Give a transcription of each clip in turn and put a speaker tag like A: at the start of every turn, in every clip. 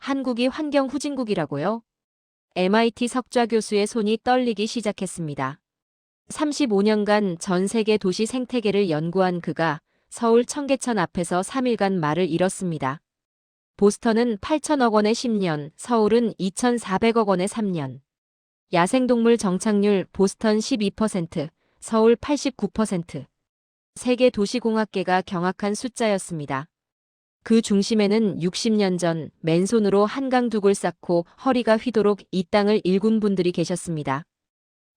A: 한국이 환경 후진국이라고요? MIT 석좌 교수의 손이 떨리기 시작했습니다. 35년간 전 세계 도시 생태계를 연구한 그가 서울 청계천 앞에서 3일간 말을 잃었습니다. 보스턴은 8천억 원에 10년, 서울은 2,400억 원에 3년. 야생동물 정착률 보스턴 12%, 서울 89%. 세계 도시공학계가 경악한 숫자였습니다. 그 중심에는 60년 전 맨손으로 한강둑을 쌓고 허리가 휘도록 이 땅을 일군 분들이 계셨습니다.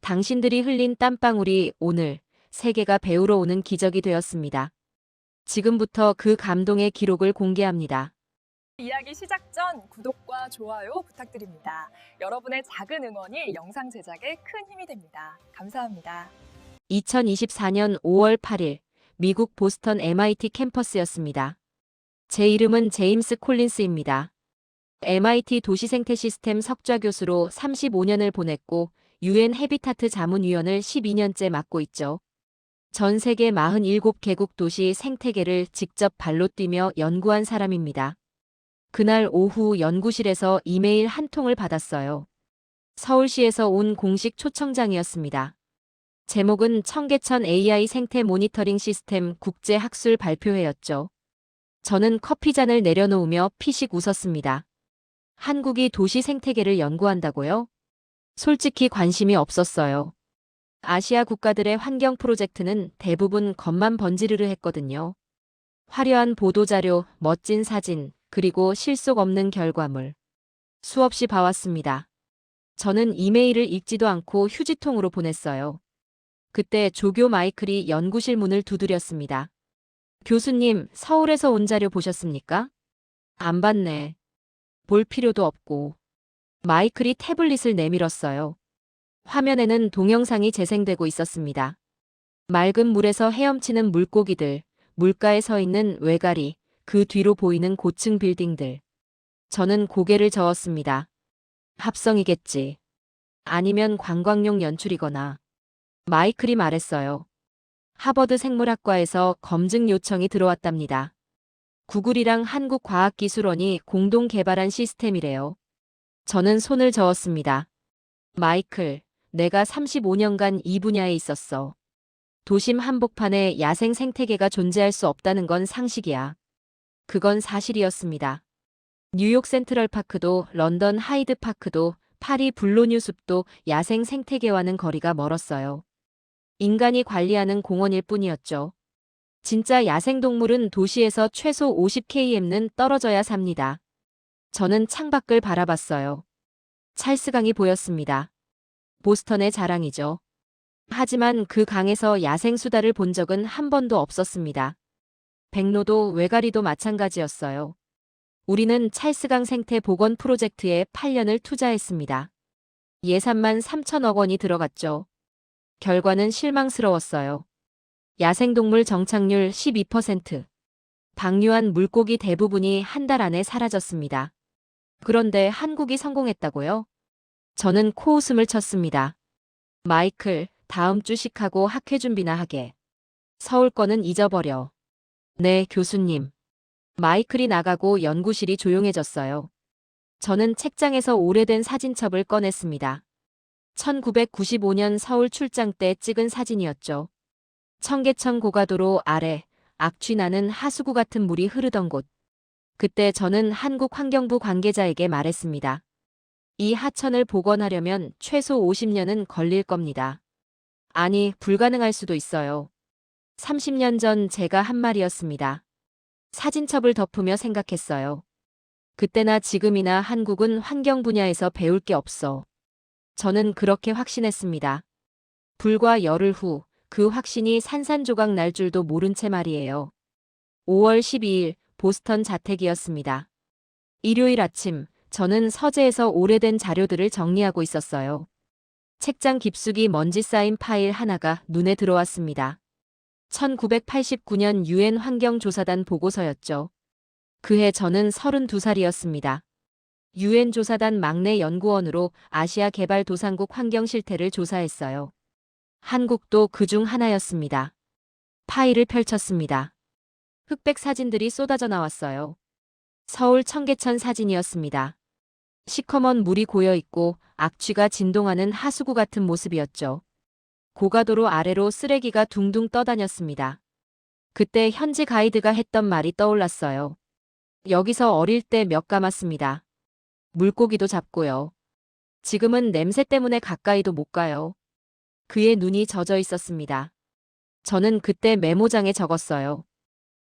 A: 당신들이 흘린 땀방울이 오늘 세계가 배우러 오는 기적이 되었습니다. 지금부터 그 감동의 기록을 공개합니다.
B: 이야기 시작 전 구독과 좋아요 부탁드립니다. 여러분의 작은 응원이 영상 제작에 큰 힘이 됩니다. 감사합니다.
A: 2024년 5월 8일 미국 보스턴 MIT 캠퍼스였습니다. 제 이름은 제임스 콜린스입니다. MIT 도시생태 시스템 석좌 교수로 35년을 보냈고 UN 해비타트 자문위원을 12년째 맡고 있죠. 전 세계 47개국 도시 생태계를 직접 발로 뛰며 연구한 사람입니다. 그날 오후 연구실에서 이메일 한 통을 받았어요. 서울시에서 온 공식 초청장이었습니다. 제목은 청계천 AI 생태 모니터링 시스템 국제학술 발표회였죠. 저는 커피잔을 내려놓으며 피식 웃었습니다. 한국이 도시 생태계를 연구한다고요? 솔직히 관심이 없었어요. 아시아 국가들의 환경 프로젝트는 대부분 겉만 번지르르 했거든요. 화려한 보도자료, 멋진 사진, 그리고 실속 없는 결과물. 수없이 봐왔습니다. 저는 이메일을 읽지도 않고 휴지통으로 보냈어요. 그때 조교 마이클이 연구실 문을 두드렸습니다. 교수님, 서울에서 온 자료 보셨습니까? 안 봤네. 볼 필요도 없고. 마이클이 태블릿을 내밀었어요. 화면에는 동영상이 재생되고 있었습니다. 맑은 물에서 헤엄치는 물고기들, 물가에 서 있는 외가리, 그 뒤로 보이는 고층 빌딩들. 저는 고개를 저었습니다. 합성이겠지. 아니면 관광용 연출이거나. 마이클이 말했어요. 하버드 생물학과에서 검증 요청이 들어왔답니다. 구글이랑 한국과학기술원이 공동 개발한 시스템이래요. 저는 손을 저었습니다. 마이클, 내가 35년간 이 분야에 있었어. 도심 한복판에 야생 생태계가 존재할 수 없다는 건 상식이야. 그건 사실이었습니다. 뉴욕 센트럴파크도 런던 하이드파크도 파리 블로뉴 숲도 야생 생태계와는 거리가 멀었어요. 인간이 관리하는 공원일 뿐이었죠. 진짜 야생동물은 도시에서 최소 50km는 떨어져야 삽니다. 저는 창밖을 바라봤어요. 찰스강이 보였습니다. 보스턴의 자랑이죠. 하지만 그 강에서 야생수다를 본 적은 한 번도 없었습니다. 백로도 외가리도 마찬가지였어요. 우리는 찰스강 생태 복원 프로젝트에 8년을 투자했습니다. 예산만 3천억 원이 들어갔죠. 결과는 실망스러웠어요. 야생동물 정착률 12%. 방류한 물고기 대부분이 한 달 안에 사라졌습니다. 그런데 한국이 성공했다고요? 저는 코웃음을 쳤습니다. 마이클, 다음 주 시카고 학회 준비나 하게. 서울 거는 잊어버려. 네, 교수님. 마이클이 나가고 연구실이 조용해졌어요. 저는 책장에서 오래된 사진첩을 꺼냈습니다. 1995년 서울 출장 때 찍은 사진이었죠. 청계천 고가도로 아래 악취 나는 하수구 같은 물이 흐르던 곳. 그때 저는 한국환경부 관계자에게 말했습니다. 이 하천을 복원하려면 최소 50년은 걸릴 겁니다. 아니, 불가능할 수도 있어요. 30년 전 제가 한 말이었습니다. 사진첩을 덮으며 생각했어요. 그때나 지금이나 한국은 환경 분야에서 배울 게 없어. 저는 그렇게 확신했습니다. 불과 열흘 후 그 확신이 산산조각 날 줄도 모른 채 말이에요. 5월 12일 보스턴 자택이었습니다. 일요일 아침 저는 서재에서 오래된 자료들을 정리하고 있었어요. 책장 깊숙이 먼지 쌓인 파일 하나가 눈에 들어왔습니다. 1989년 UN 환경조사단 보고서였죠. 그해 저는 32살이었습니다. UN 조사단 막내 연구원으로 아시아 개발도상국 환경 실태를 조사했어요. 한국도 그중 하나였습니다. 파일을 펼쳤습니다. 흑백 사진들이 쏟아져 나왔어요. 서울 청계천 사진이었습니다. 시커먼 물이 고여 있고 악취가 진동하는 하수구 같은 모습이었죠. 고가도로 아래로 쓰레기가 둥둥 떠다녔습니다. 그때 현지 가이드가 했던 말이 떠올랐어요. 여기서 어릴 때 몇 감았습니다. 물고기도 잡고요. 지금은 냄새 때문에 가까이도 못 가요. 그의 눈이 젖어 있었습니다. 저는 그때 메모장에 적었어요.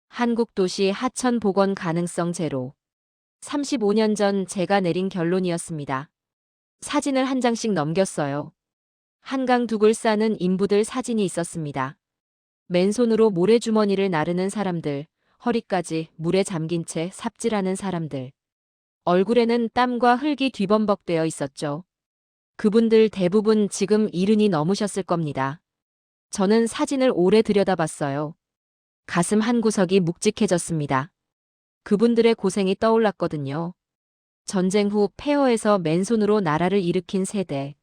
A: 한국 도시 하천 복원 가능성 제로. 35년 전 제가 내린 결론이었습니다. 사진을 한 장씩 넘겼어요. 한강 둑을 싸는 인부들 사진이 있었습니다. 맨손으로 모래주머니를 나르는 사람들, 허리까지 물에 잠긴 채 삽질하는 사람들. 얼굴에는 땀과 흙이 뒤범벅되어 있었죠. 그분들 대부분 지금 70이 넘으셨을 겁니다. 저는 사진을 오래 들여다봤어요. 가슴 한구석이 묵직해졌습니다. 그분들의 고생이 떠올랐거든요. 전쟁 후 폐허에서 맨손으로 나라를 일으킨 세대.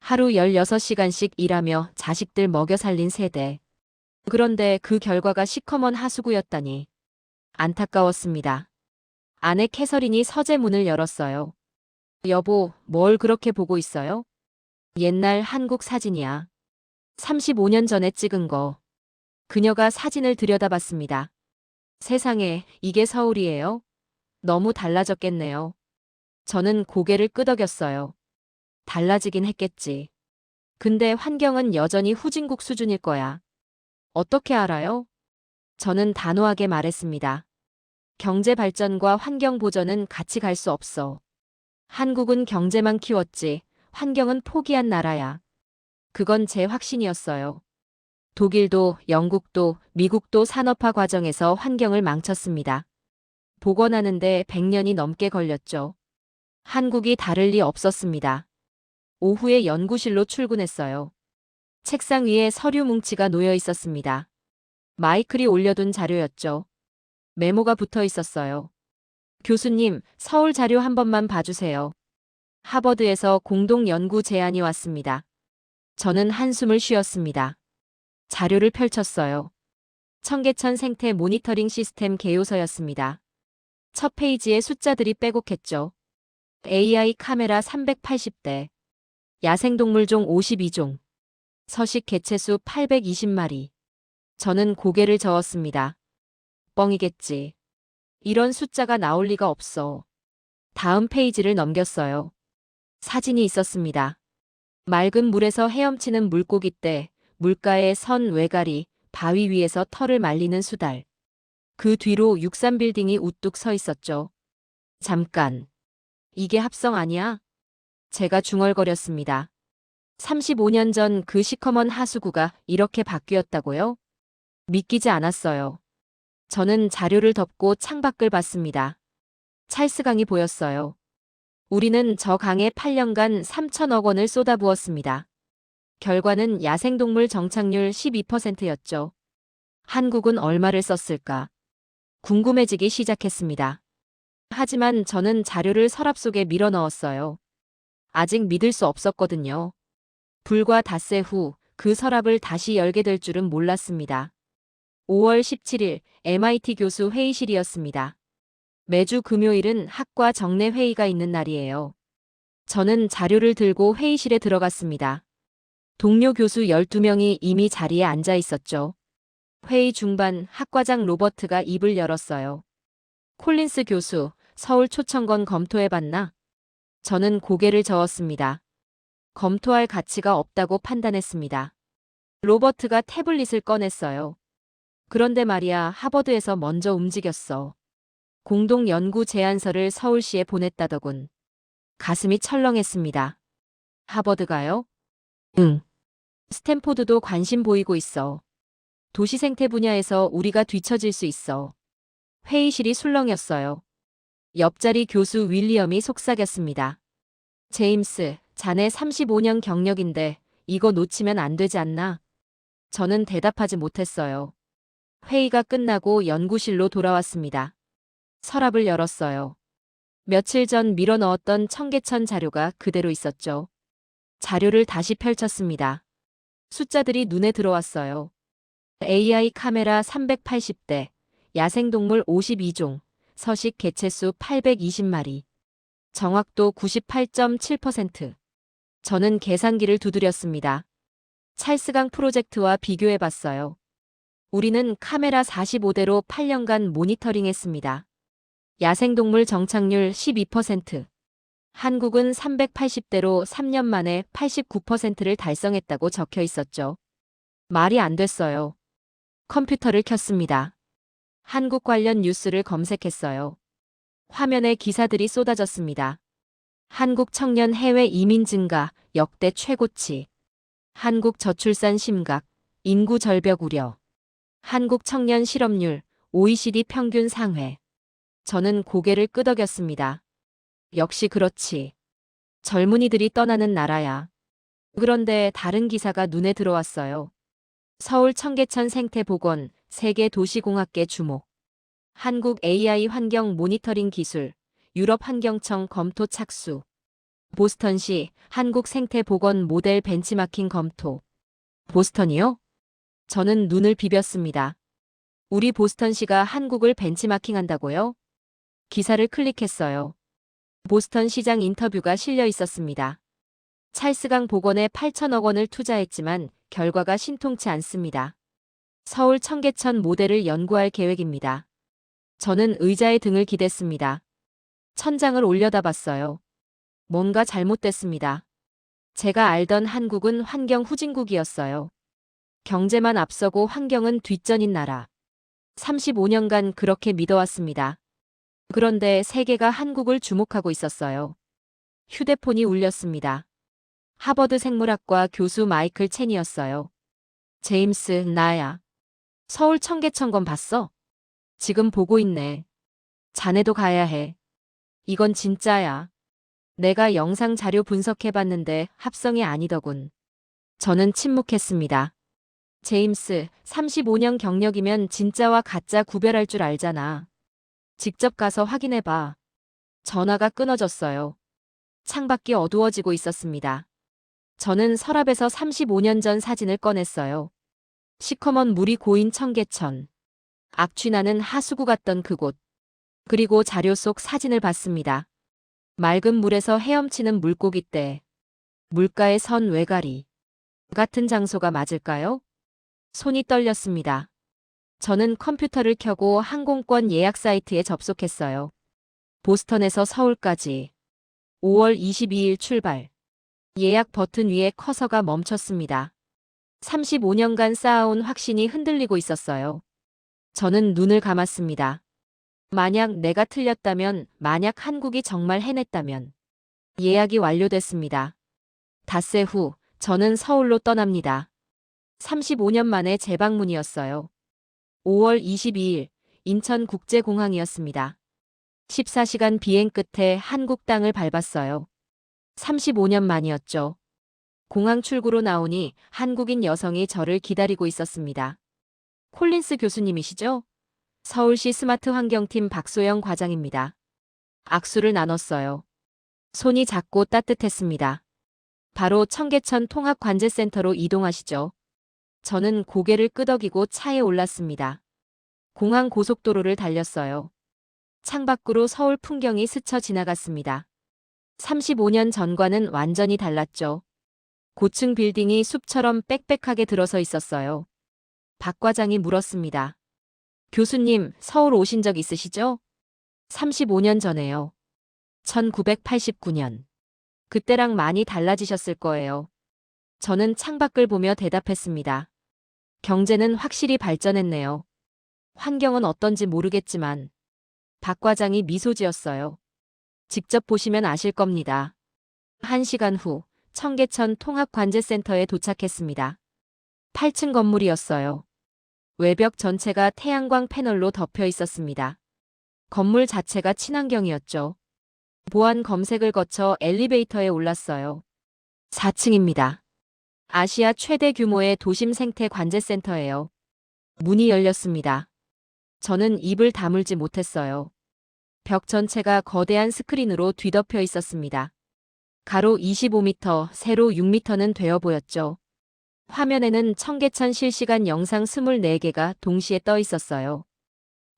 A: 하루 16시간씩 일하며 자식들 먹여 살린 세대. 그런데 그 결과가 시커먼 하수구였다니. 안타까웠습니다. 아내 캐서린이 서재 문을 열었어요. 여보, 뭘 그렇게 보고 있어요? 옛날 한국 사진이야. 35년 전에 찍은 거. 그녀가 사진을 들여다봤습니다. 세상에, 이게 서울이에요? 너무 달라졌겠네요. 저는 고개를 끄덕였어요. 달라지긴 했겠지. 근데 환경은 여전히 후진국 수준일 거야. 어떻게 알아요? 저는 단호하게 말했습니다. 경제 발전과 환경 보전은 같이 갈 수 없어. 한국은 경제만 키웠지, 환경은 포기한 나라야. 그건 제 확신이었어요. 독일도, 영국도, 미국도 산업화 과정에서 환경을 망쳤습니다. 복원하는데 100년이 넘게 걸렸죠. 한국이 다를 리 없었습니다. 오후에 연구실로 출근했어요. 책상 위에 서류 뭉치가 놓여 있었습니다. 마이클이 올려둔 자료였죠. 메모가 붙어 있었어요. 교수님, 서울 자료 한 번만 봐주세요. 하버드에서 공동 연구 제안이 왔습니다. 저는 한숨을 쉬었습니다. 자료를 펼쳤어요. 청계천 생태 모니터링 시스템 개요서였습니다. 첫 페이지에 숫자들이 빼곡했죠. AI 카메라 380대, 야생동물종 52종, 서식 개체수 820마리. 저는 고개를 저었습니다. 뻥이겠지. 이런 숫자가 나올 리가 없어. 다음 페이지를 넘겼어요. 사진이 있었습니다. 맑은 물에서 헤엄치는 물고기떼, 물가에 선 외가리, 바위 위에서 털을 말리는 수달. 그 뒤로 63빌딩이 우뚝 서 있었죠. 잠깐. 이게 합성 아니야? 제가 중얼거렸습니다. 35년 전 그 시커먼 하수구가 이렇게 바뀌었다고요? 믿기지 않았어요. 저는 자료를 덮고 창밖을 봤습니다. 찰스강이 보였어요. 우리는 저 강에 8년간 3천억 원을 쏟아부었습니다. 결과는 야생동물 정착률 12%였죠. 한국은 얼마를 썼을까? 궁금해지기 시작했습니다. 하지만 저는 자료를 서랍 속에 밀어 넣었어요. 아직 믿을 수 없었거든요. 불과 닷새 후 그 서랍을 다시 열게 될 줄은 몰랐습니다. 5월 17일 MIT 교수 회의실이었습니다. 매주 금요일은 학과 정례 회의가 있는 날이에요. 저는 자료를 들고 회의실에 들어갔습니다. 동료 교수 12명이 이미 자리에 앉아 있었죠. 회의 중반 학과장 로버트가 입을 열었어요. 콜린스 교수, 서울 초청건 검토해봤나? 저는 고개를 저었습니다. 검토할 가치가 없다고 판단했습니다. 로버트가 태블릿을 꺼냈어요. 그런데 말이야, 하버드에서 먼저 움직였어. 공동 연구 제안서를 서울시에 보냈다더군. 가슴이 철렁했습니다. 하버드가요? 응. 스탠포드도 관심 보이고 있어. 도시 생태 분야에서 우리가 뒤처질 수 있어. 회의실이 술렁였어요. 옆자리 교수 윌리엄이 속삭였습니다. 제임스, 자네 35년 경력인데 이거 놓치면 안 되지 않나? 저는 대답하지 못했어요. 회의가 끝나고 연구실로 돌아왔습니다. 서랍을 열었어요. 며칠 전 밀어 넣었던 청계천 자료가 그대로 있었죠. 자료를 다시 펼쳤습니다. 숫자들이 눈에 들어왔어요. AI 카메라 380대, 야생동물 52종, 서식 개체수 820마리. 정확도 98.7%. 저는 계산기를 두드렸습니다. 찰스강 프로젝트와 비교해봤어요. 우리는 카메라 45대로 8년간 모니터링했습니다. 야생동물 정착률 12%. 한국은 380대로 3년 만에 89%를 달성했다고 적혀 있었죠. 말이 안 됐어요. 컴퓨터를 켰습니다. 한국 관련 뉴스를 검색했어요. 화면에 기사들이 쏟아졌습니다. 한국 청년 해외 이민 증가, 역대 최고치. 한국 저출산 심각, 인구 절벽 우려. 한국 청년 실업률, OECD 평균 상회. 저는 고개를 끄덕였습니다. 역시 그렇지. 젊은이들이 떠나는 나라야. 그런데 다른 기사가 눈에 들어왔어요. 서울 청계천 생태복원, 세계도시공학계 주목. 한국 AI 환경 모니터링 기술, 유럽 환경청 검토 착수. 보스턴시 한국 생태복원 모델 벤치마킹 검토. 보스턴이요? 저는 눈을 비볐습니다. 우리 보스턴시가 한국을 벤치마킹한다고요? 기사를 클릭했어요. 보스턴 시장 인터뷰가 실려 있었습니다. 찰스강 복원에 8천억 원을 투자했지만 결과가 신통치 않습니다. 서울 청계천 모델을 연구할 계획입니다. 저는 의자에 등을 기댔습니다. 천장을 올려다봤어요. 뭔가 잘못됐습니다. 제가 알던 한국은 환경 후진국이었어요. 경제만 앞서고 환경은 뒷전인 나라. 35년간 그렇게 믿어왔습니다. 그런데 세계가 한국을 주목하고 있었어요. 휴대폰이 울렸습니다. 하버드 생물학과 교수 마이클 첸이었어요. 제임스, 나야. 서울 청계천건 봤어? 지금 보고 있네. 자네도 가야 해. 이건 진짜야. 내가 영상 자료 분석해봤는데 합성이 아니더군. 저는 침묵했습니다. 제임스, 35년 경력이면 진짜와 가짜 구별할 줄 알잖아. 직접 가서 확인해봐. 전화가 끊어졌어요. 창밖이 어두워지고 있었습니다. 저는 서랍에서 35년 전 사진을 꺼냈어요. 시커먼 물이 고인 청계천. 악취나는 하수구 같던 그곳. 그리고 자료 속 사진을 봤습니다. 맑은 물에서 헤엄치는 물고기떼. 물가에 선 외가리. 같은 장소가 맞을까요? 손이 떨렸습니다. 저는 컴퓨터를 켜고 항공권 예약 사이트에 접속했어요. 보스턴에서 서울까지 5월 22일 출발. 예약 버튼 위에 커서가 멈췄습니다. 35년간 쌓아온 확신이 흔들리고 있었어요. 저는 눈을 감았습니다. 만약 내가 틀렸다면, 만약 한국이 정말 해냈다면. 예약이 완료됐습니다. 닷새 후, 저는 서울로 떠납니다. 35년 만에 재방문이었어요. 5월 22일, 인천국제공항이었습니다. 14시간 비행 끝에 한국 땅을 밟았어요. 35년 만이었죠. 공항 출구로 나오니 한국인 여성이 저를 기다리고 있었습니다. 콜린스 교수님이시죠? 서울시 스마트 환경팀 박소영 과장입니다. 악수를 나눴어요. 손이 작고 따뜻했습니다. 바로 청계천 통합관제센터로 이동하시죠. 저는 고개를 끄덕이고 차에 올랐습니다. 공항 고속도로를 달렸어요. 창밖으로 서울 풍경이 스쳐 지나갔습니다. 35년 전과는 완전히 달랐죠. 고층 빌딩이 숲처럼 빽빽하게 들어서 있었어요. 박 과장이 물었습니다. 교수님, 서울 오신 적 있으시죠? 35년 전에요. 1989년. 그때랑 많이 달라지셨을 거예요. 저는 창밖을 보며 대답했습니다. 경제는 확실히 발전했네요. 환경은 어떤지 모르겠지만. 박 과장이 미소 지었어요. 직접 보시면 아실 겁니다. 1시간 후 청계천 통합관제센터에 도착했습니다. 8층 건물이었어요. 외벽 전체가 태양광 패널로 덮여 있었습니다. 건물 자체가 친환경이었죠. 보안 검색을 거쳐 엘리베이터에 올랐어요. 4층입니다. 아시아 최대 규모의 도심 생태 관제센터예요. 문이 열렸습니다. 저는 입을 다물지 못했어요. 벽 전체가 거대한 스크린으로 뒤덮여 있었습니다. 가로 25m, 세로 6m는 되어 보였죠. 화면에는 청계천 실시간 영상 24개가 동시에 떠 있었어요.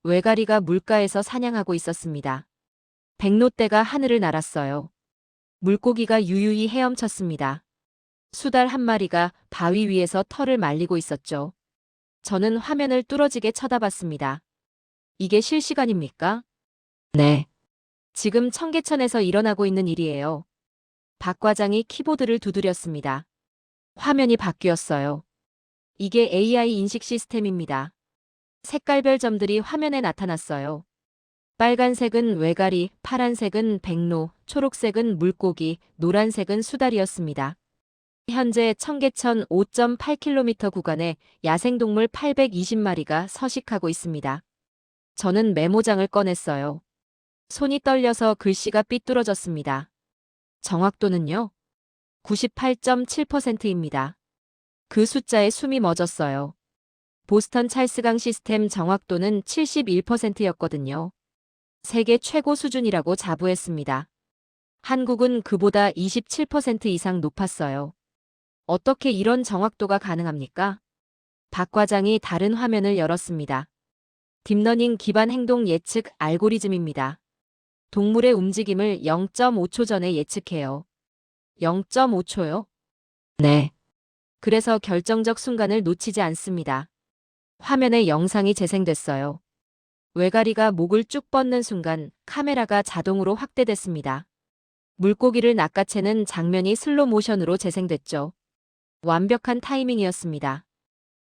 A: 외가리가 물가에서 사냥하고 있었습니다. 백로떼가 하늘을 날았어요. 물고기가 유유히 헤엄쳤습니다. 수달 한 마리가 바위 위에서 털을 말리고 있었죠. 저는 화면을 뚫어지게 쳐다봤습니다. 이게 실시간입니까? 네. 지금 청계천에서 일어나고 있는 일이에요. 박 과장이 키보드를 두드렸습니다. 화면이 바뀌었어요. 이게 AI 인식 시스템입니다. 색깔별 점들이 화면에 나타났어요. 빨간색은 외가리, 파란색은 백로, 초록색은 물고기, 노란색은 수달이었습니다. 현재 청계천 5.8km 구간에 야생동물 820마리가 서식하고 있습니다. 저는 메모장을 꺼냈어요. 손이 떨려서 글씨가 삐뚤어졌습니다. 정확도는요? 98.7%입니다. 그 숫자에 숨이 멎었어요. 보스턴 찰스강 시스템 정확도는 71%였거든요. 세계 최고 수준이라고 자부했습니다. 한국은 그보다 27% 이상 높았어요. 어떻게 이런 정확도가 가능합니까? 박 과장이 다른 화면을 열었습니다. 딥러닝 기반 행동 예측 알고리즘입니다. 동물의 움직임을 0.5초 전에 예측해요. 0.5초요? 네. 그래서 결정적 순간을 놓치지 않습니다. 화면에 영상이 재생됐어요. 외가리가 목을 쭉 뻗는 순간 카메라가 자동으로 확대됐습니다. 물고기를 낚아채는 장면이 슬로 모션으로 재생됐죠. 완벽한 타이밍이었습니다.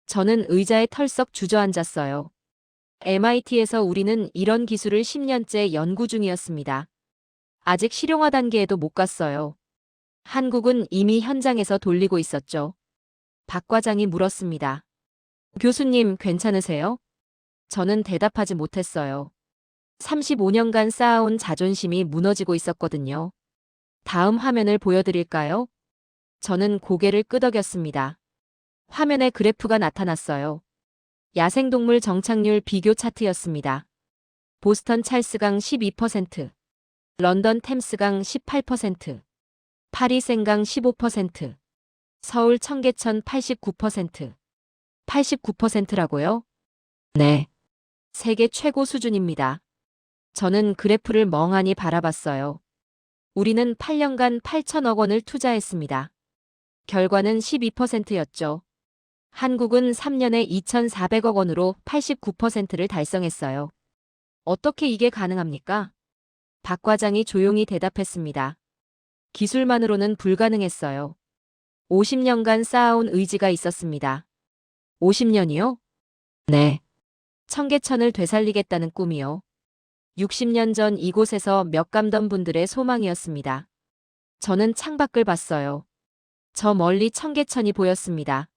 A: 저는 의자에 털썩 주저앉았어요. MIT에서 우리는 이런 기술을 10년째 연구 중이었습니다. 아직 실용화 단계에도 못 갔어요. 한국은 이미 현장에서 돌리고 있었죠. 박 과장이 물었습니다. 교수님, 괜찮으세요? 저는 대답하지 못했어요. 35년간 쌓아온 자존심이 무너지고 있었거든요. 다음 화면을 보여드릴까요? 저는 고개를 끄덕였습니다. 화면에 그래프가 나타났어요. 야생동물 정착률 비교 차트였습니다. 보스턴 찰스강 12%, 런던 템스강 18%, 파리 생강 15%, 서울 청계천 89%. 89%라고요? 네. 세계 최고 수준입니다. 저는 그래프를 멍하니 바라봤어요. 우리는 8년간 8천억 원을 투자했습니다. 결과는 12%였죠. 한국은 3년에 2,400억 원으로 89%를 달성했어요. 어떻게 이게 가능합니까? 박 과장이 조용히 대답했습니다. 기술만으로는 불가능했어요. 50년간 쌓아온 의지가 있었습니다. 50년이요? 네. 청계천을 되살리겠다는 꿈이요. 60년 전 이곳에서 몇 감던 분들의 소망이었습니다. 저는 창밖을 봤어요. 저 멀리 청계천이 보였습니다.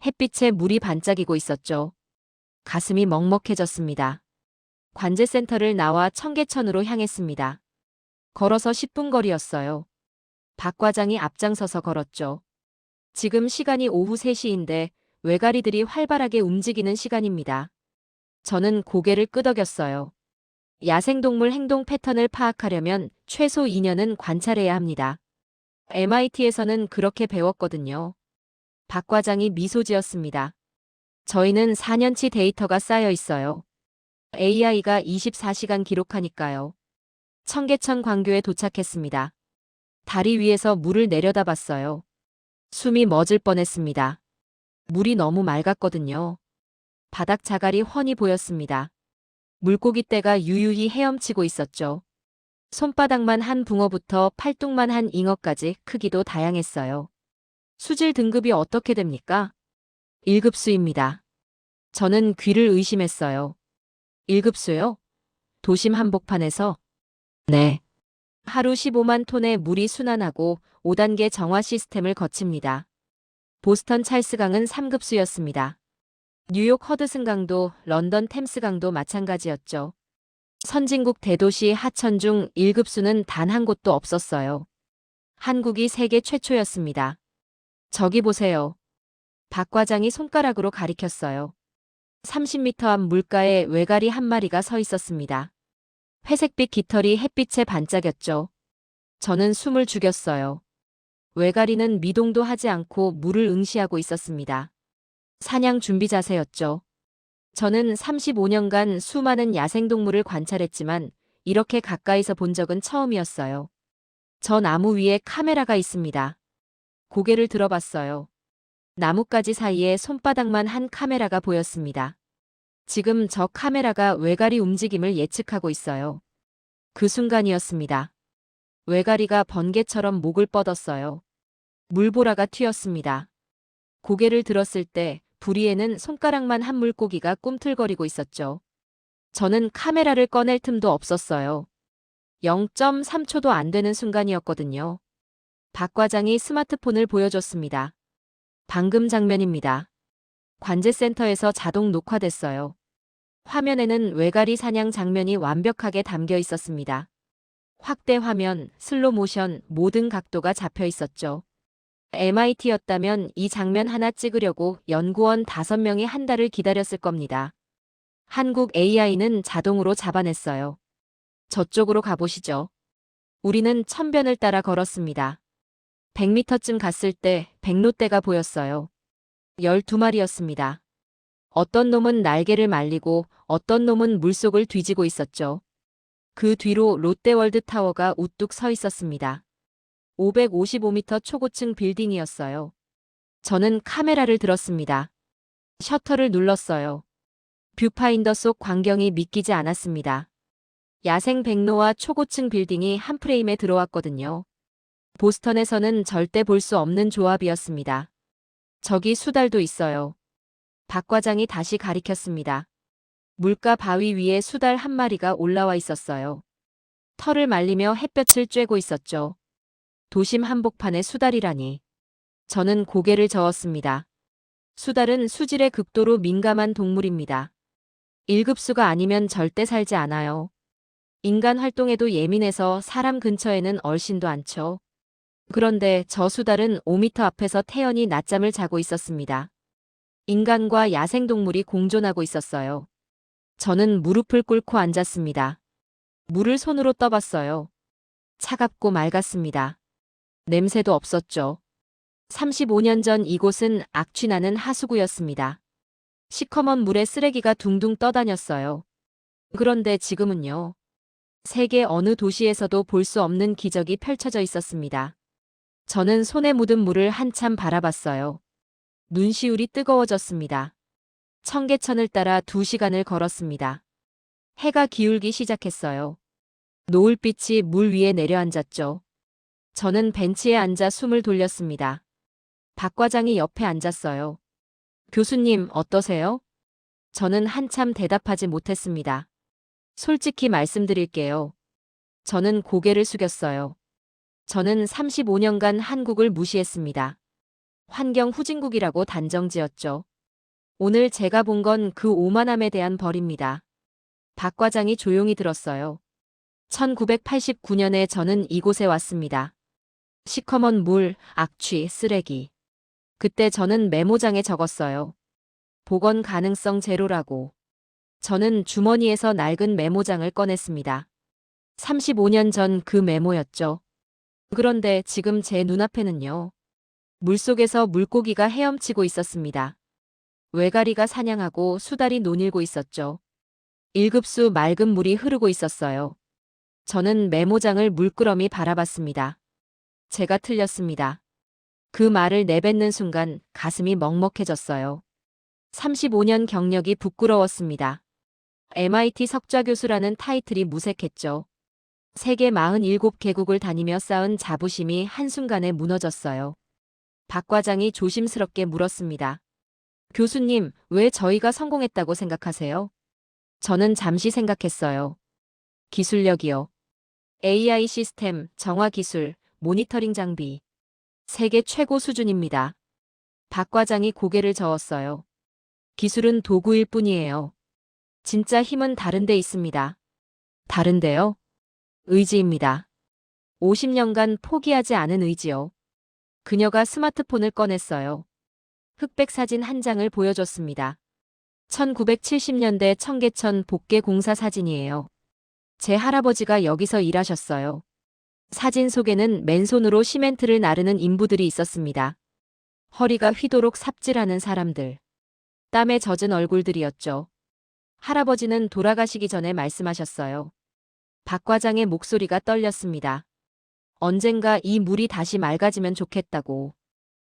A: 햇빛에 물이 반짝이고 있었죠. 가슴이 먹먹해졌습니다. 관제센터를 나와 청계천으로 향했습니다. 걸어서 10분 거리였어요. 박 과장이 앞장서서 걸었죠. 지금 시간이 오후 3시인데 외가리들이 활발하게 움직이는 시간입니다. 저는 고개를 끄덕였어요. 야생동물 행동 패턴을 파악하려면 최소 2년은 관찰해야 합니다. MIT에서는 그렇게 배웠거든요. 박 과장이 미소 지었습니다. 저희는 4년치 데이터가 쌓여 있어요. AI가 24시간 기록하니까요. 청계천 광교에 도착했습니다. 다리 위에서 물을 내려다봤어요. 숨이 멎을 뻔했습니다. 물이 너무 맑았거든요. 바닥 자갈이 훤히 보였습니다. 물고기 떼가 유유히 헤엄치고 있었죠. 손바닥만 한 붕어부터 팔뚝만 한 잉어까지 크기도 다양했어요. 수질 등급이 어떻게 됩니까? 1급수입니다. 저는 귀를 의심했어요. 1급수요? 도심 한복판에서? 네. 하루 15만 톤의 물이 순환하고 5단계 정화 시스템을 거칩니다. 보스턴 찰스강은 3급수였습니다. 뉴욕 허드슨강도 런던 템스강도 마찬가지였죠. 선진국 대도시 하천 중 1급수는 단 한 곳도 없었어요. 한국이 세계 최초였습니다. 저기 보세요. 박 과장이 손가락으로 가리켰어요. 30m 앞 물가에 외가리 한 마리가 서 있었습니다. 회색빛 깃털이 햇빛에 반짝였죠. 저는 숨을 죽였어요. 외가리는 미동도 하지 않고 물을 응시하고 있었습니다. 사냥 준비 자세였죠. 저는 35년간 수많은 야생동물을 관찰했지만 이렇게 가까이서 본 적은 처음이었어요. 저 나무 위에 카메라가 있습니다. 고개를 들어봤어요. 나뭇가지 사이에 손바닥만 한 카메라가 보였습니다. 지금 저 카메라가 외가리 움직임을 예측하고 있어요. 그 순간이었습니다. 외가리가 번개처럼 목을 뻗었어요. 물보라가 튀었습니다. 고개를 들었을 때 부리에는 손가락만 한 물고기가 꿈틀거리고 있었죠. 저는 카메라를 꺼낼 틈도 없었어요. 0.3초도 안 되는 순간이었거든요. 박 과장이 스마트폰을 보여줬습니다. 방금 장면입니다. 관제센터에서 자동 녹화됐어요. 화면에는 외가리 사냥 장면이 완벽하게 담겨 있었습니다. 확대 화면, 슬로 모션, 모든 각도가 잡혀 있었죠. MIT였다면 이 장면 하나 찍으려고 연구원 5명이 한 달을 기다렸을 겁니다. 한국 AI는 자동으로 잡아냈어요. 저쪽으로 가보시죠. 우리는 천변을 따라 걸었습니다. 100m쯤 갔을 때 백로떼가 보였어요. 12마리였습니다. 어떤 놈은 날개를 말리고 어떤 놈은 물속을 뒤지고 있었죠. 그 뒤로 롯데월드 타워가 우뚝 서 있었습니다. 555m 초고층 빌딩이었어요. 저는 카메라를 들었습니다. 셔터를 눌렀어요. 뷰파인더 속 광경이 믿기지 않았습니다. 야생 백로와 초고층 빌딩이 한 프레임에 들어왔거든요. 보스턴에서는 절대 볼 수 없는 조합이었습니다. 저기 수달도 있어요. 박 과장이 다시 가리켰습니다. 물가 바위 위에 수달 한 마리가 올라와 있었어요. 털을 말리며 햇볕을 쬐고 있었죠. 도심 한복판의 수달이라니. 저는 고개를 저었습니다. 수달은 수질에 극도로 민감한 동물입니다. 1급수가 아니면 절대 살지 않아요. 인간 활동에도 예민해서 사람 근처에는 얼씬도 않죠. 그런데 저 수달은 5m 앞에서 태연히 낮잠을 자고 있었습니다. 인간과 야생동물이 공존하고 있었어요. 저는 무릎을 꿇고 앉았습니다. 물을 손으로 떠봤어요. 차갑고 맑았습니다. 냄새도 없었죠. 35년 전 이곳은 악취나는 하수구였습니다. 시커먼 물에 쓰레기가 둥둥 떠다녔어요. 그런데 지금은요. 세계 어느 도시에서도 볼 수 없는 기적이 펼쳐져 있었습니다. 저는 손에 묻은 물을 한참 바라봤어요. 눈시울이 뜨거워졌습니다. 청계천을 따라 2시간을 걸었습니다. 해가 기울기 시작했어요. 노을빛이 물 위에 내려앉았죠. 저는 벤치에 앉아 숨을 돌렸습니다. 박 과장이 옆에 앉았어요. 교수님, 어떠세요? 저는 한참 대답하지 못했습니다. 솔직히 말씀드릴게요. 저는 고개를 숙였어요. 저는 35년간 한국을 무시했습니다. 환경 후진국이라고 단정지었죠. 오늘 제가 본 건 그 오만함에 대한 벌입니다. 박 과장이 조용히 들었어요. 1989년에 저는 이곳에 왔습니다. 시커먼 물, 악취, 쓰레기. 그때 저는 메모장에 적었어요. 복원 가능성 제로라고. 저는 주머니에서 낡은 메모장을 꺼냈습니다. 35년 전 그 메모였죠. 그런데 지금 제 눈앞에는요. 물속에서 물고기가 헤엄치고 있었습니다. 외가리가 사냥하고 수달이 논일고 있었죠. 1급수 맑은 물이 흐르고 있었어요. 저는 메모장을 물끄러미 바라봤습니다. 제가 틀렸습니다. 그 말을 내뱉는 순간 가슴이 먹먹해졌어요. 35년 경력이 부끄러웠습니다. MIT 석좌교수라는 타이틀이 무색했죠. 세계 47개국을 다니며 쌓은 자부심이 한순간에 무너졌어요. 박 과장이 조심스럽게 물었습니다. 교수님, 왜 저희가 성공했다고 생각하세요? 저는 잠시 생각했어요. 기술력이요. AI 시스템, 정화 기술, 모니터링 장비. 세계 최고 수준입니다. 박 과장이 고개를 저었어요. 기술은 도구일 뿐이에요. 진짜 힘은 다른 데 있습니다. 다른데요? 의지입니다. 50년간 포기하지 않은 의지요. 그녀가 스마트폰을 꺼냈어요. 흑백 사진 한 장을 보여줬습니다. 1970년대 청계천 복개 공사 사진이에요. 제 할아버지가 여기서 일하셨어요. 사진 속에는 맨손으로 시멘트를 나르는 인부들이 있었습니다. 허리가 휘도록 삽질하는 사람들. 땀에 젖은 얼굴들이었죠. 할아버지는 돌아가시기 전에 말씀하셨어요. 박 과장의 목소리가 떨렸습니다. 언젠가 이 물이 다시 맑아지면 좋겠다고.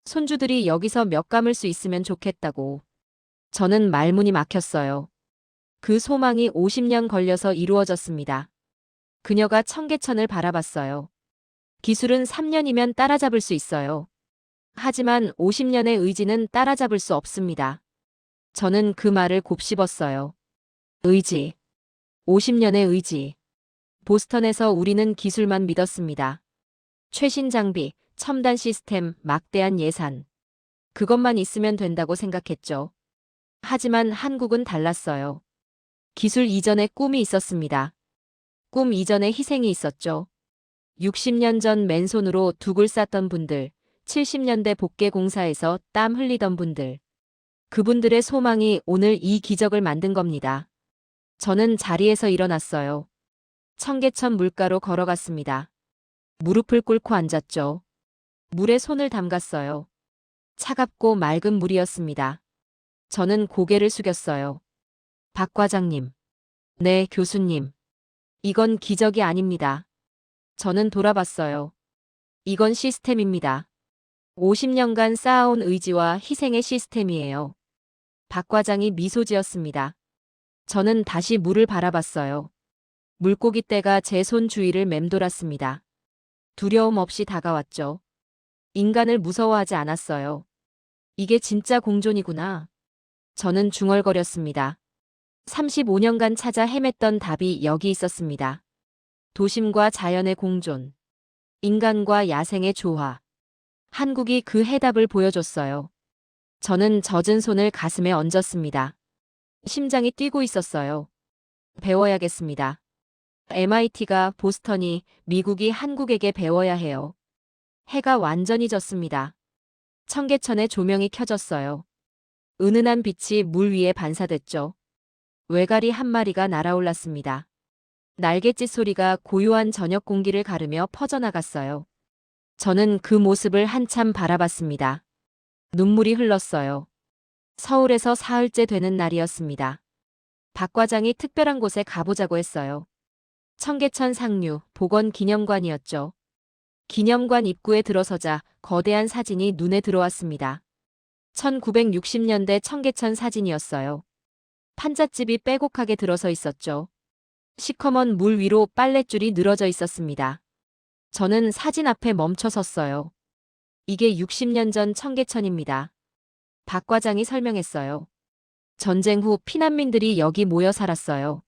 A: 손주들이 여기서 몇 감을 수 있으면 좋겠다고. 저는 말문이 막혔어요. 그 소망이 50년 걸려서 이루어졌습니다. 그녀가 청계천을 바라봤어요. 기술은 3년이면 따라잡을 수 있어요. 하지만 50년의 의지는 따라잡을 수 없습니다. 저는 그 말을 곱씹었어요. 의지. 50년의 의지. 보스턴에서 우리는 기술만 믿었습니다. 최신 장비, 첨단 시스템, 막대한 예산. 그것만 있으면 된다고 생각했죠. 하지만 한국은 달랐어요. 기술 이전에 꿈이 있었습니다. 꿈 이전에 희생이 있었죠. 60년 전 맨손으로 둑을 쌌던 분들, 70년대 복개공사에서 땀 흘리던 분들. 그분들의 소망이 오늘 이 기적을 만든 겁니다. 저는 자리에서 일어났어요. 청계천 물가로 걸어갔습니다. 무릎을 꿇고 앉았죠. 물에 손을 담갔어요. 차갑고 맑은 물이었습니다. 저는 고개를 숙였어요. 박 과장님. 네, 교수님. 이건 기적이 아닙니다. 저는 돌아봤어요. 이건 시스템입니다. 50년간 쌓아온 의지와 희생의 시스템이에요. 박 과장이 미소 지었습니다. 저는 다시 물을 바라봤어요. 물고기 떼가 제 손 주위를 맴돌았습니다. 두려움 없이 다가왔죠. 인간을 무서워하지 않았어요. 이게 진짜 공존이구나. 저는 중얼거렸습니다. 35년간 찾아 헤맸던 답이 여기 있었습니다. 도심과 자연의 공존. 인간과 야생의 조화. 한국이 그 해답을 보여줬어요. 저는 젖은 손을 가슴에 얹었습니다. 심장이 뛰고 있었어요. 배워야겠습니다. MIT가 보스턴이 미국이 한국에게 배워야 해요. 해가 완전히 졌습니다. 청계천에 조명이 켜졌어요. 은은한 빛이 물 위에 반사됐죠. 외가리 한 마리가 날아올랐습니다. 날갯짓 소리가 고요한 저녁 공기를 가르며 퍼져나갔어요. 저는 그 모습을 한참 바라봤습니다. 눈물이 흘렀어요. 서울에서 사흘째 되는 날이었습니다. 박 과장이 특별한 곳에 가보자고 했어요. 청계천 상류 복원기념관이었죠. 기념관 입구에 들어서자 거대한 사진이 눈에 들어왔습니다. 1960년대 청계천 사진이었어요. 판잣집이 빼곡하게 들어서 있었죠. 시커먼 물 위로 빨랫줄이 늘어져 있었습니다. 저는 사진 앞에 멈춰 섰어요. 이게 60년 전 청계천입니다. 박 과장이 설명했어요. 전쟁 후 피난민들이 여기 모여 살았어요.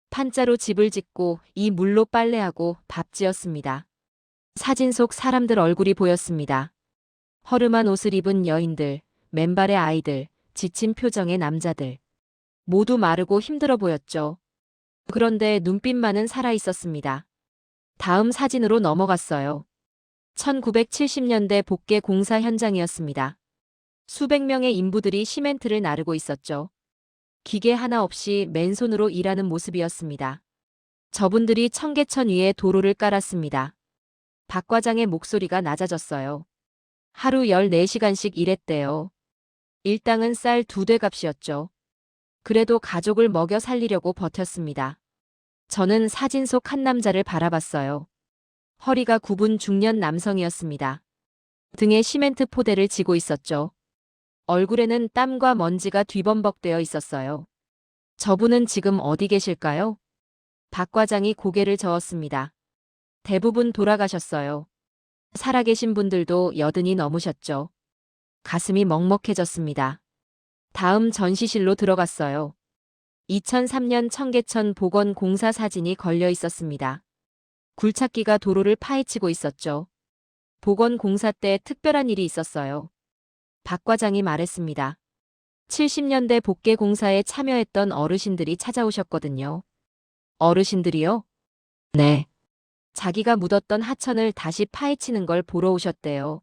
A: 판자로 집을 짓고 이 물로 빨래하고 밥 지었습니다. 사진 속 사람들 얼굴이 보였습니다. 허름한 옷을 입은 여인들, 맨발의 아이들, 지친 표정의 남자들. 모두 마르고 힘들어 보였죠. 그런데 눈빛만은 살아 있었습니다. 다음 사진으로 넘어갔어요. 1970년대 복개 공사 현장이었습니다. 수백 명의 인부들이 시멘트를 나르고 있었죠. 기계 하나 없이 맨손으로 일하는 모습이었습니다. 저분들이 청계천 위에 도로를 깔았습니다. 박 과장의 목소리가 낮아졌어요. 하루 14시간씩 일했대요. 일당은 쌀 2대 값이었죠. 그래도 가족을 먹여 살리려고 버텼습니다. 저는 사진 속 한 남자를 바라봤어요. 허리가 굽은 중년 남성이었습니다. 등에 시멘트 포대를 지고 있었죠. 얼굴에는 땀과 먼지가 뒤범벅되어 있었어요. 저분은 지금 어디 계실까요? 박 과장이 고개를 저었습니다. 대부분 돌아가셨어요. 살아계신 분들도 80이 넘으셨죠. 가슴이 먹먹해졌습니다. 다음 전시실로 들어갔어요. 2003년 청계천 복원 공사 사진이 걸려 있었습니다. 굴착기가 도로를 파헤치고 있었죠. 복원 공사 때 특별한 일이 있었어요. 박 과장이 말했습니다. 70년대 복개 공사에 참여했던 어르신들이 찾아오셨거든요. 어르신들이요? 네. 자기가 묻었던 하천을 다시 파헤치는 걸 보러 오셨대요.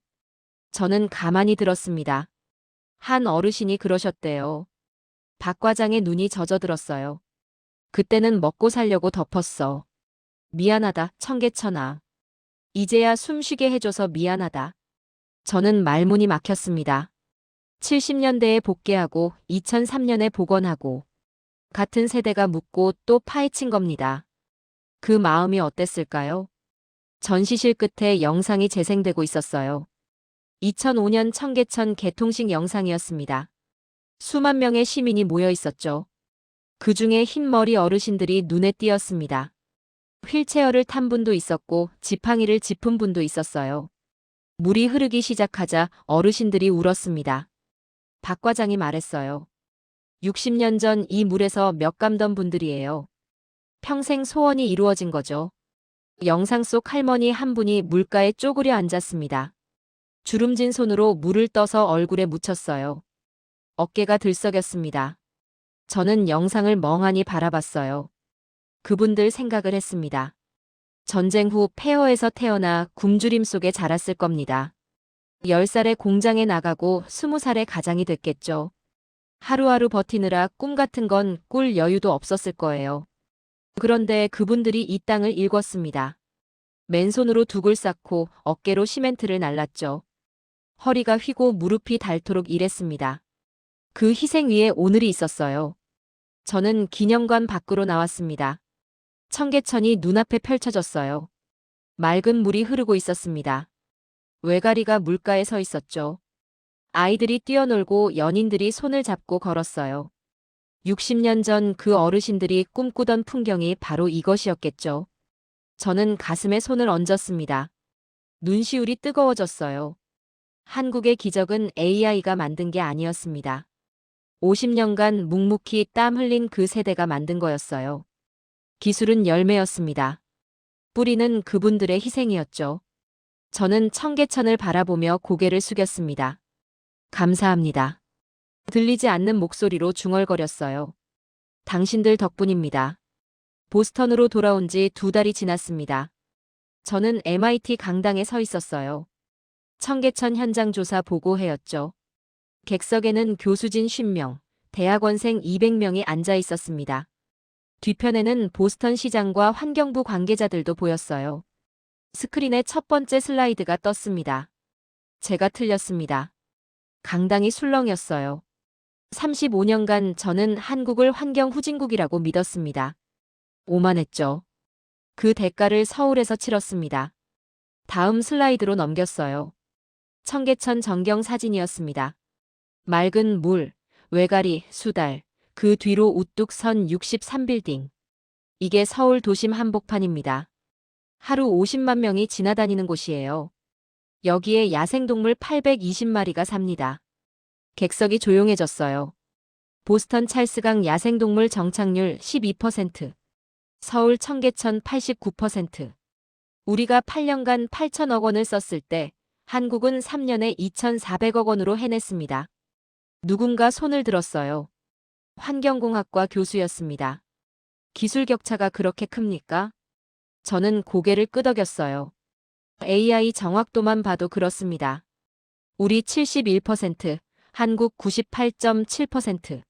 A: 저는 가만히 들었습니다. 한 어르신이 그러셨대요. 박 과장의 눈이 젖어들었어요. 그때는 먹고 살려고 덮었어. 미안하다, 청계천아. 이제야 숨쉬게 해줘서 미안하다. 저는 말문이 막혔습니다. 70년대에 복개하고 2003년에 복원하고 같은 세대가 묻고 또 파헤친 겁니다. 그 마음이 어땠을까요? 전시실 끝에 영상이 재생되고 있었어요. 2005년 청계천 개통식 영상이었습니다. 수만 명의 시민이 모여 있었죠. 그 중에 흰머리 어르신들이 눈에 띄었습니다. 휠체어를 탄 분도 있었고 지팡이를 짚은 분도 있었어요. 물이 흐르기 시작하자 어르신들이 울었습니다. 박 과장이 말했어요. 60년 전 이 물에서 몇 감던 분들이에요. 평생 소원이 이루어진 거죠. 영상 속 할머니 한 분이 물가에 쪼그려 앉았습니다. 주름진 손으로 물을 떠서 얼굴에 묻혔어요. 어깨가 들썩였습니다. 저는 영상을 멍하니 바라봤어요. 그분들 생각을 했습니다. 전쟁 후 폐허에서 태어나 굶주림 속에 자랐을 겁니다. 10살에 공장에 나가고 20살에 가장이 됐겠죠. 하루하루 버티느라 꿈 같은 건 꿀 여유도 없었을 거예요. 그런데 그분들이 이 땅을 일궜습니다. 맨손으로 둑을 쌓고 어깨로 시멘트를 날랐죠. 허리가 휘고 무릎이 닳도록 일했습니다. 그 희생 위에 오늘이 있었어요. 저는 기념관 밖으로 나왔습니다. 청계천이 눈앞에 펼쳐졌어요. 맑은 물이 흐르고 있었습니다. 외가리가 물가에 서 있었죠. 아이들이 뛰어놀고 연인들이 손을 잡고 걸었어요. 60년 전 그 어르신들이 꿈꾸던 풍경이 바로 이것이었겠죠. 저는 가슴에 손을 얹었습니다. 눈시울이 뜨거워졌어요. 한국의 기적은 AI가 만든 게 아니었습니다. 50년간 묵묵히 땀 흘린 그 세대가 만든 거였어요. 기술은 열매였습니다. 뿌리는 그분들의 희생이었죠. 저는 청계천을 바라보며 고개를 숙였습니다. 감사합니다. 들리지 않는 목소리로 중얼거렸어요. 당신들 덕분입니다. 보스턴으로 돌아온 지 2달이 지났습니다. 저는 MIT 강당에 서 있었어요. 청계천 현장 조사 보고회였죠. 객석에는 교수진 50명, 대학원생 200명이 앉아 있었습니다. 뒤편에는 보스턴 시장과 환경부 관계자들도 보였어요. 스크린에 첫 번째 슬라이드가 떴습니다. 제가 틀렸습니다. 강당이 술렁였어요. 35년간 저는 한국을 환경 후진국이라고 믿었습니다. 오만했죠. 그 대가를 서울에서 치렀습니다. 다음 슬라이드로 넘겼어요. 청계천 전경 사진이었습니다. 맑은 물, 외가리, 수달, 그 뒤로 우뚝 선 63빌딩. 이게 서울 도심 한복판입니다. 하루 50만 명이 지나다니는 곳이에요. 여기에 야생동물 820마리가 삽니다. 객석이 조용해졌어요. 보스턴 찰스강 야생동물 정착률 12%, 서울 청계천 89%. 우리가 8년간 8천억 원을 썼을 때 한국은 3년에 2,400억 원으로 해냈습니다. 누군가 손을 들었어요. 환경공학과 교수였습니다. 기술 격차가 그렇게 큽니까? 저는 고개를 끄덕였어요. AI 정확도만 봐도 그렇습니다. 우리 71%, 한국 98.7%.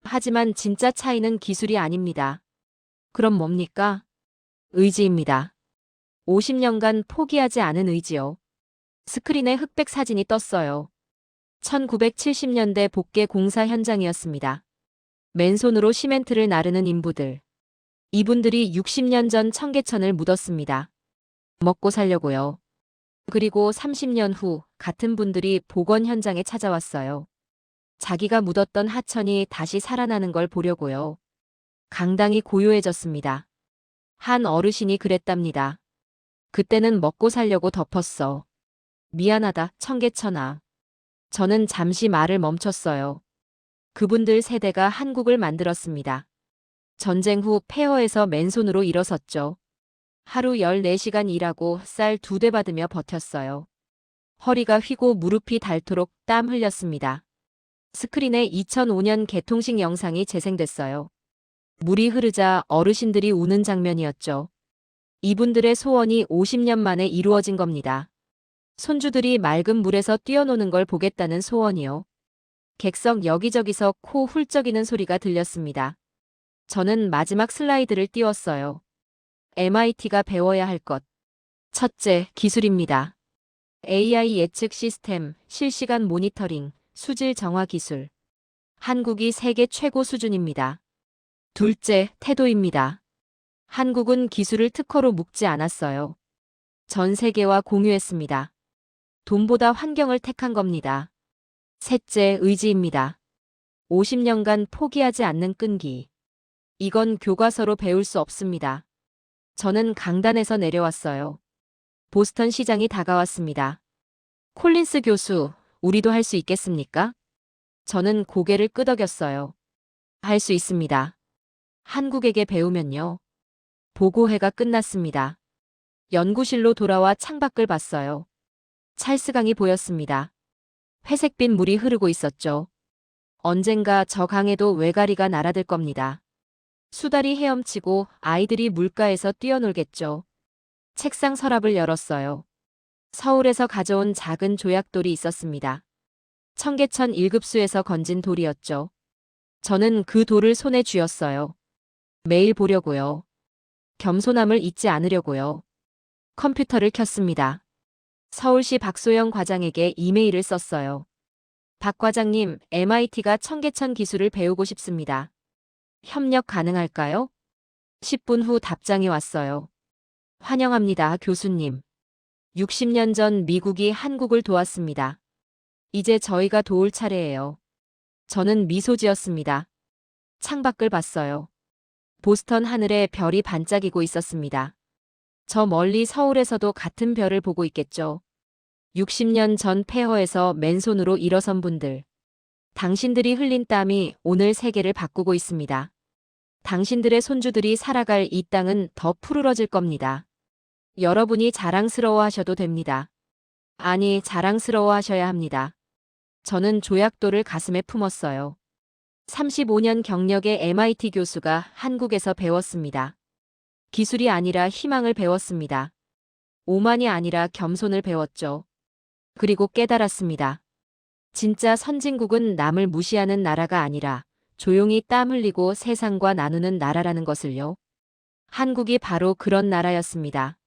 A: 하지만 진짜 차이는 기술이 아닙니다. 그럼 뭡니까? 의지입니다. 50년간 포기하지 않은 의지요. 스크린에 흑백 사진이 떴어요. 1970년대 복개 공사 현장이었습니다. 맨손으로 시멘트를 나르는 인부들. 이분들이 60년 전 청계천을 묻었습니다. 먹고 살려고요. 그리고 30년 후 같은 분들이 복원 현장에 찾아왔어요. 자기가 묻었던 하천이 다시 살아나는 걸 보려고요. 강당이 고요해졌습니다. 한 어르신이 그랬답니다. 그때는 먹고 살려고 덮었어. 미안하다, 청계천아. 저는 잠시 말을 멈췄어요. 그분들 세대가 한국을 만들었습니다. 전쟁 후 폐허에서 맨손으로 일어섰죠. 하루 14시간 일하고 쌀 2대 받으며 버텼어요. 허리가 휘고 무릎이 닳도록 땀 흘렸습니다. 스크린에 2005년 개통식 영상이 재생됐어요. 물이 흐르자 어르신들이 우는 장면이었죠. 이분들의 소원이 50년 만에 이루어진 겁니다. 손주들이 맑은 물에서 뛰어노는 걸 보겠다는 소원이요. 객석 여기저기서 코 훌쩍이는 소리가 들렸습니다. 저는 마지막 슬라이드를 띄웠어요. MIT가 배워야 할 것. 첫째, 기술입니다. AI 예측 시스템, 실시간 모니터링, 수질 정화 기술. 한국이 세계 최고 수준입니다. 둘째, 태도입니다. 한국은 기술을 특허로 묶지 않았어요. 전 세계와 공유했습니다. 돈보다 환경을 택한 겁니다. 셋째, 의지입니다. 50년간 포기하지 않는 끈기. 이건 교과서로 배울 수 없습니다. 저는 강단에서 내려왔어요. 보스턴 시장이 다가왔습니다. 콜린스 교수, 우리도 할 수 있겠습니까? 저는 고개를 끄덕였어요. 할 수 있습니다. 한국에게 배우면요. 보고회가 끝났습니다. 연구실로 돌아와 창밖을 봤어요. 찰스강이 보였습니다. 회색빛 물이 흐르고 있었죠. 언젠가 저 강에도 외가리가 날아들 겁니다. 수달이 헤엄치고 아이들이 물가에서 뛰어놀겠죠. 책상 서랍을 열었어요. 서울에서 가져온 작은 조약돌이 있었습니다. 청계천 1급수에서 건진 돌이었죠. 저는 그 돌을 손에 쥐었어요. 매일 보려고요. 겸손함을 잊지 않으려고요. 컴퓨터를 켰습니다. 서울시 박소영 과장에게 이메일을 썼어요. 박 과장님, MIT가 청계천 기술을 배우고 싶습니다. 협력 가능할까요? 10분 후 답장이 왔어요. 환영합니다, 교수님. 60년 전 미국이 한국을 도왔습니다. 이제 저희가 도울 차례예요. 저는 미소 지었습니다. 창밖을 봤어요. 보스턴 하늘에 별이 반짝이고 있었습니다. 저 멀리 서울에서도 같은 별을 보고 있겠죠. 60년 전 폐허에서 맨손으로 일어선 분들. 당신들이 흘린 땀이 오늘 세계를 바꾸고 있습니다. 당신들의 손주들이 살아갈 이 땅은 더 푸르러질 겁니다. 여러분이 자랑스러워 하셔도 됩니다. 아니, 자랑스러워 하셔야 합니다. 저는 조약돌을 가슴에 품었어요. 35년 경력의 MIT 교수가 한국에서 배웠습니다. 기술이 아니라 희망을 배웠습니다. 오만이 아니라 겸손을 배웠죠. 그리고 깨달았습니다. 진짜 선진국은 남을 무시하는 나라가 아니라 조용히 땀 흘리고 세상과 나누는 나라라는 것을요. 한국이 바로 그런 나라였습니다.